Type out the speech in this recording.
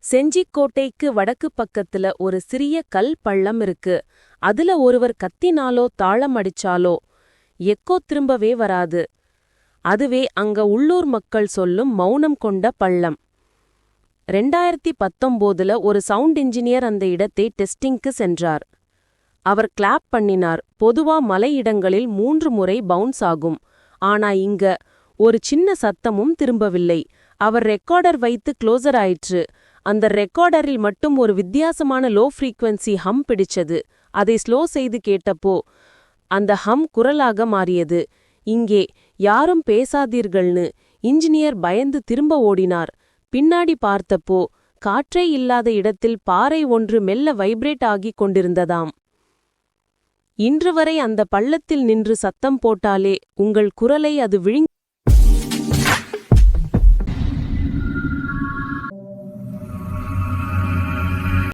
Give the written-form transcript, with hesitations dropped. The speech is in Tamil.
செஞ்சிக்கோட்டைக்கு வடக்கு பக்கத்துல ஒரு சிறிய கல் பள்ளம் இருக்கு. அதுல ஒருவர் கத்தினாலோ தாளம் அடிச்சாலோ எக்கோ திரும்பவே வராது. அதுவே அங்க உள்ளூர் மக்கள் சொல்லும் மௌனம் கொண்ட பள்ளம். 2019ல ஒரு சவுண்ட் இன்ஜினியர் அந்த இடத்தை டெஸ்டிங்க்கு சென்றார். அவர் கிளாப் பண்ணினார். பொதுவா மலை இடங்களில் 3 முறை பவுன்ஸ் ஆகும். ஆனா இங்க ஒரு சின்ன சத்தமும் திரும்பவில்லை. அவர் ரெக்கார்டர் வைத்து க்ளோசர் ஆயிற்று. அந்த ரெக்கார்டரில் மட்டும் ஒரு வித்தியாசமான லோ ஃப்ரீக்வன்சி ஹம் பிடிச்சது. அதை ஸ்லோ செய்து கேட்டப்போ அந்த ஹம் குரலாக மாறியது. இங்கே யாரும் பேசாதீர்கள்னு இன்ஜினியர் பயந்து திரும்ப ஓடினார். பின்னாடி பார்த்தப்போ காற்றே இல்லாத இடத்தில் பாறை ஒன்று மெல்ல வைப்ரேட் ஆகிக் கொண்டிருந்ததாம். இன்று வரை அந்த பள்ளத்தில் நின்று சத்தம் போட்டாலே உங்கள் குரலை அது விழுங்கி